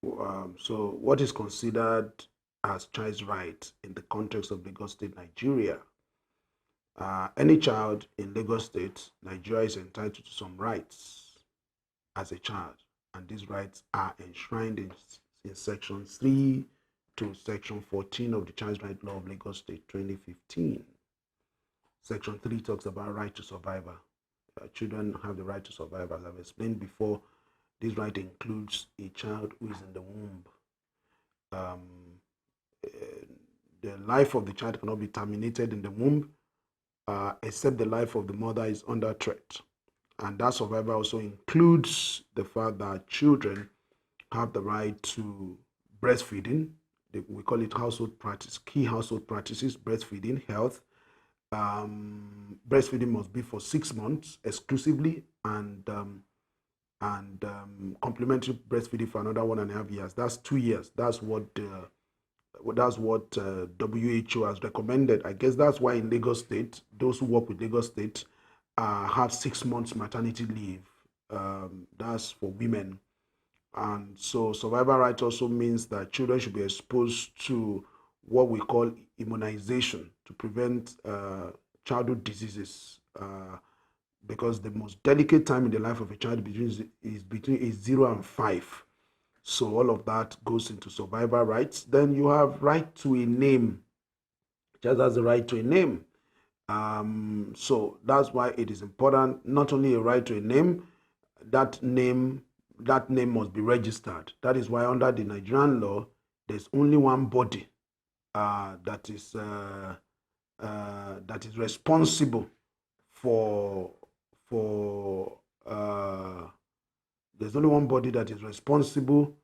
So what is considered as child's right in the context of Lagos State, Nigeria? Any child in Lagos State, Nigeria is entitled to some rights as a child, and these rights are enshrined in Section 3 to Section 14 of the Child's Right Law of Lagos State 2015. Section 3 talks about right to survival. Children have the right to survive. As I've explained before, this right includes a child who is in the womb. Um, the life of the child cannot be terminated in the womb except the life of the mother is under threat. And that survival also includes the fact that children have the right to breastfeeding. We call it household practice, key household practices, breastfeeding, health. Breastfeeding must be for 6 months exclusively, and complementary breastfeeding for another 1.5 years. That's 2 years. That's what WHO has recommended. I guess that's why in Lagos State, those who work with Lagos State have 6 months maternity leave. That's for women. And so survival rights also means that children should be exposed to what we call immunization to prevent childhood diseases. Because the most delicate time in the life of a child is between age 0 and 5. So all of that goes into survival rights. Then you have right to a name. Just has the right to a name. So that's why it is important, not only a right to a name, that name must be registered. That is why under the Nigerian law, there's only one body that is responsible for there's only one body that is responsible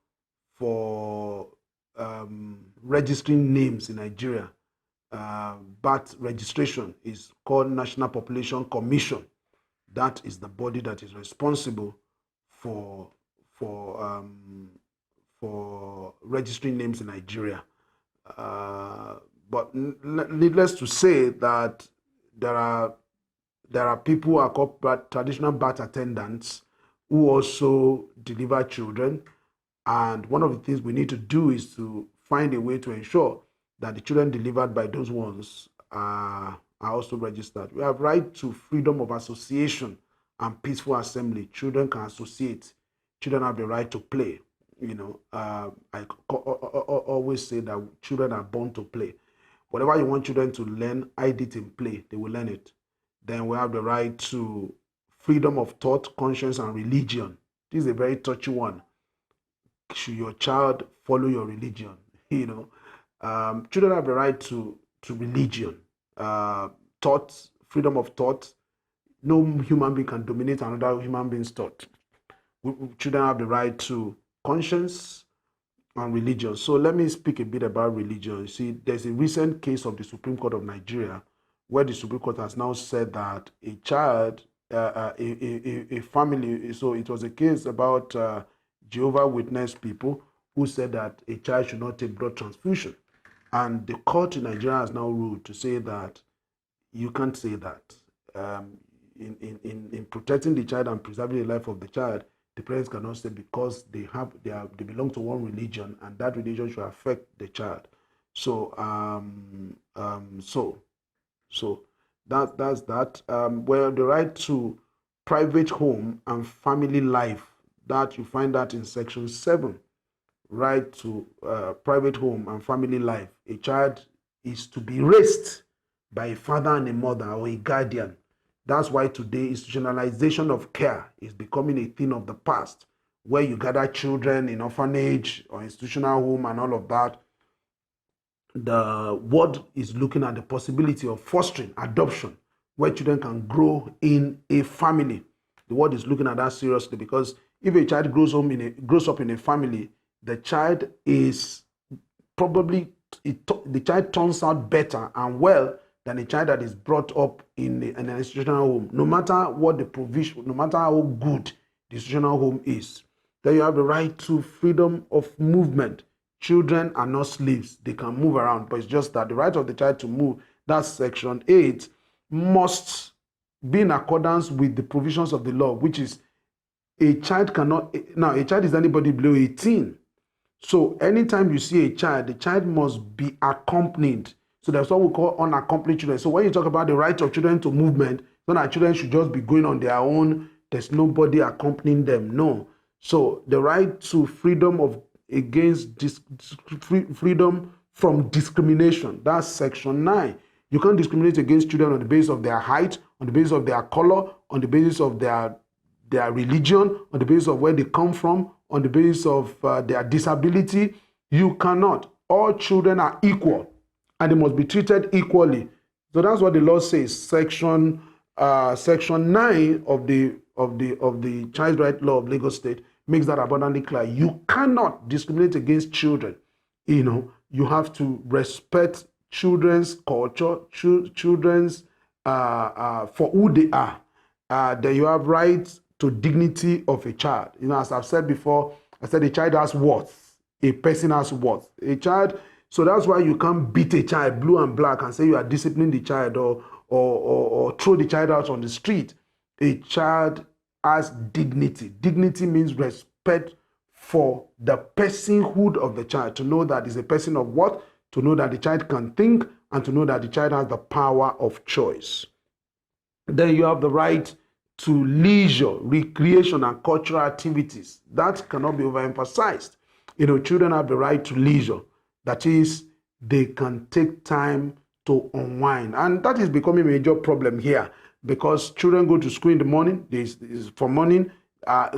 for registering names in Nigeria. Birth registration is called National Population Commission. That is the body that is responsible for registering names in Nigeria. But needless to say that there are people who are called traditional birth attendants who also deliver children. And one of the things we need to do is to find a way to ensure that the children delivered by those ones are also registered. We have right to freedom of association and peaceful assembly. Children can associate. Children have the right to play. I always say that children are born to play. Whatever you want children to learn, hide it in play. They will learn it. Then we have the right to freedom of thought, conscience, and religion. This is a very touchy one. Should your child follow your religion? Children have the right to religion, thought, freedom of thought. No human being can dominate another human being's thought. Children have the right to conscience and religion. So let me speak a bit about religion. You see, there's a recent case of the Supreme Court of Nigeria where the Supreme Court has now said that a child, a family, so it was a case about Jehovah Witness people who said that a child should not take blood transfusion. And the court in Nigeria has now ruled to say that you can't say that. In protecting the child and preserving the life of the child, the parents cannot say because they belong to one religion and that religion should affect the child. So that's that. Well, the right to private home and family life, that you find that in Section 7. Right to private home and family life. A child is to be raised by a father and a mother or a guardian. That's why today institutionalization of care is becoming a thing of the past, where you gather children in orphanage or institutional home and all of that. The world is looking at the possibility of fostering adoption, where children can grow in a family. The world is looking at that seriously, because if a child grows up in a family, the child is probably the child turns out better and well than a child that is brought up in an institutional home, no matter what the provision, no matter how good the institutional home is. Then you have the right to freedom of movement. Children are not slaves. They can move around, but it's just that the right of the child to move, that's Section 8, must be in accordance with the provisions of the law, which is a child cannot, now a child is anybody below 18. So anytime you see a child, the child must be accompanied. So that's what we call unaccompanied children. So when you talk about the right of children to movement, it's not that children should just be going on their own. There's nobody accompanying them. No. So the right to freedom of against freedom from discrimination. That's section 9. You can't discriminate against children on the basis of their height, on the basis of their color, on the basis of their religion, on the basis of where they come from, on the basis of their disability. You cannot. All children are equal and they must be treated equally. So that's what the law says. Section 9 of the Child Right Law of Lagos State makes that abundantly clear. You cannot discriminate against children. You have to respect children's culture, children's for who they are. Then you have rights to dignity of a child. As I've said before, I said a child has worth. A person has worth. A child. So that's why you can't beat a child blue and black and say you are disciplining the child or throw the child out on the street. A child has dignity. Dignity means respect for the personhood of the child, to know that is a person of what, to know that the child can think, and to know that the child has the power of choice. Then you have the right to leisure, recreation, and cultural activities. That cannot be overemphasized. Children have the right to leisure. That is, they can take time to unwind. And that is becoming a major problem here because children go to school in the morning. For morning,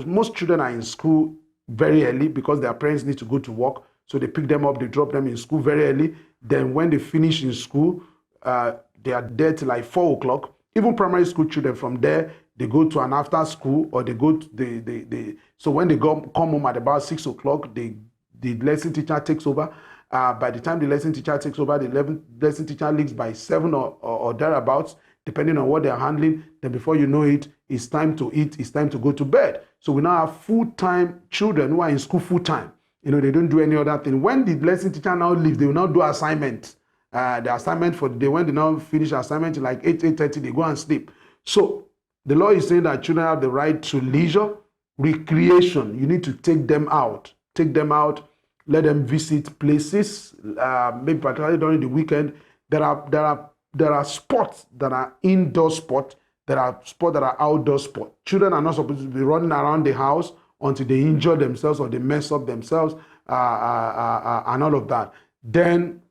most children are in school very early because their parents need to go to work. So they pick them up, they drop them in school very early. Then when they finish in school, they are there till like 4 o'clock. Even primary school children, from there, they go to an after school, or they go to so when they come home at about 6 o'clock, the lesson teacher takes over. By the time the lesson teacher takes over, the lesson teacher leaves by 7 or thereabouts, depending on what they're handling. Then before you know it, it's time to eat, it's time to go to bed. So we now have full-time children who are in school full-time. They don't do any other thing. When the lesson teacher now leaves, they will now do assignment. The assignment for the day, when they now finish assignment, like 8:30, they go and sleep. So the law is saying that children have the right to leisure, recreation. You need to take them out. Let them visit places, maybe particularly during the weekend. There are sports that are indoor sports. There are sports that are outdoor sports. Children are not supposed to be running around the house until they injure themselves or they mess up themselves and all of that. Then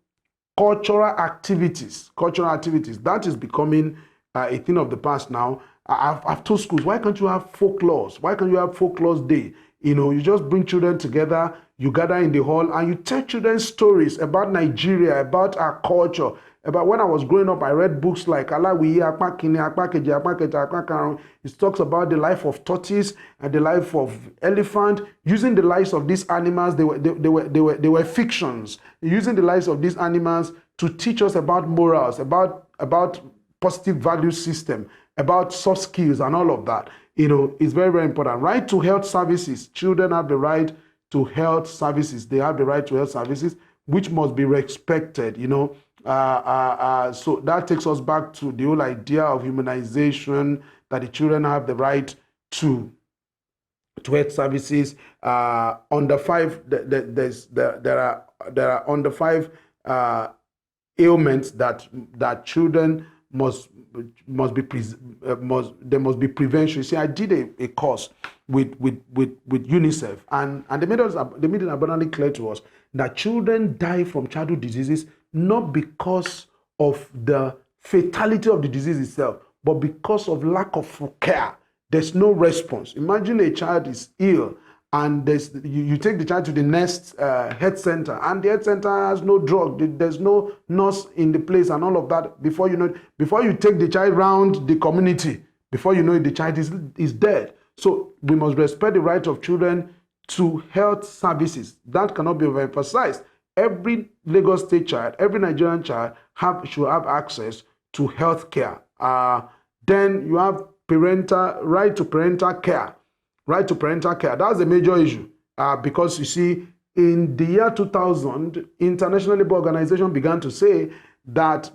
cultural activities, that is becoming a thing of the past now. I've told schools, why can't you have folklores? Why can't you have folklore day? You just bring children together, you gather in the hall, and you tell children stories about Nigeria, about our culture. About when I was growing up, I read books like Alawiye, Apakini, Apakeje, Apaketa, Apakaron. It talks about the life of tortoise and the life of elephant. Using the lives of these animals, they were fictions. Using the lives of these animals to teach us about morals, about positive value system, about soft skills and all of that. It's very, very important. Right to health services. Children have the right to health services. They have the right to health services, which must be respected, So that takes us back to the whole idea of humanization, that the children have the right to health services. Under 5, there are under 5 ailments that children must be prevention. You see, I did a course with UNICEF, and they made it abundantly clear to us that children die from childhood diseases not because of the fatality of the disease itself, but because of lack of care. There's no response. Imagine a child is ill, and you take the child to the next health center, and the health center has no drug. There's no nurse in the place and all of that. Before you take the child around the community, before you know it, the child is dead. So we must respect the right of children to health services. That cannot be overemphasized. Every Lagos State child, every Nigerian child should have access to health care. Then you have right to parental care. Right to parental care. That's a major issue because you see, in the year 2000, International Labour Organization began to say that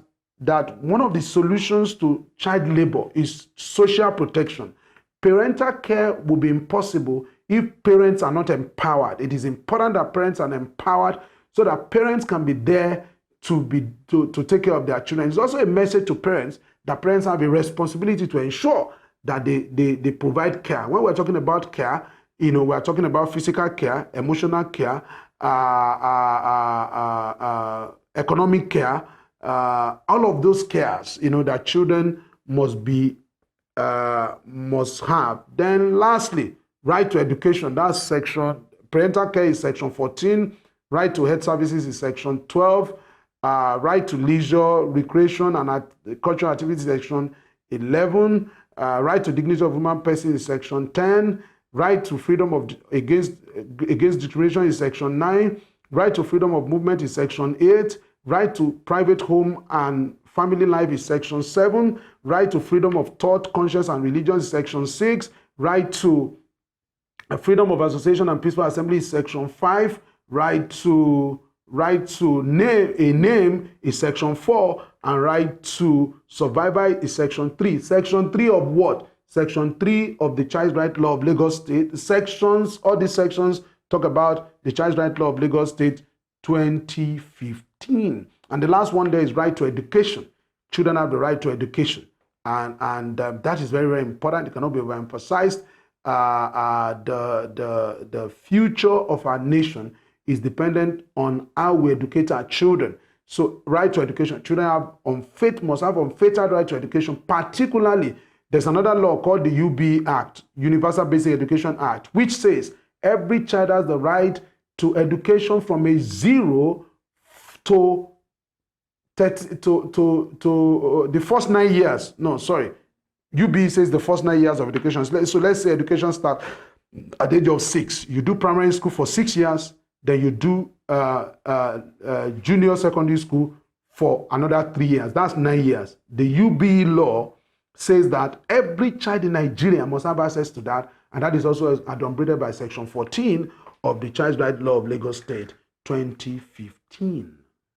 one of the solutions to child labor is social protection. Parental care will be impossible if parents are not empowered. It is important that parents are empowered so that parents can be there to take care of their children. It's also a message to parents that parents have a responsibility to ensure that they provide care. When we're talking about care, we're talking about physical care, emotional care, economic care, all of those cares, that children must have. Then lastly, right to education, that's section, parental care is section 14, right to health services is section 12, right to leisure, recreation, and cultural activities section 11, right to dignity of human person is section 10, right to freedom of against discrimination is section 9, right to freedom of movement is section 8, right to private home and family life is section 7, right to freedom of thought, conscience, and religion is section 6, right to freedom of association and peaceful assembly is section 5, right to name is section 4, and right to survival is section 3. Section 3 of what? Section 3 of the Child Right Law of Lagos State. All these sections talk about the Child Right Law of Lagos State 2015. And the last one there is right to education. Children have the right to education. And that is very, very important. It cannot be overemphasized. The future of our nation is dependent on how we educate our children. So right to education, children must have unfettered right to education. Particularly, there's another law called the UB Act, Universal Basic Education Act, which says every child has the right to education from a 0 to the first 9 years. No, sorry. UB says the first 9 years of education. So let's say education starts at the age of 6. You do primary school for 6 years, then you do junior secondary school for another 3 years. That's 9 years. The UB law says that every child in Nigeria must have access to that, and that is also adumbrated by section 14 of the Child Right Law of Lagos State 2015.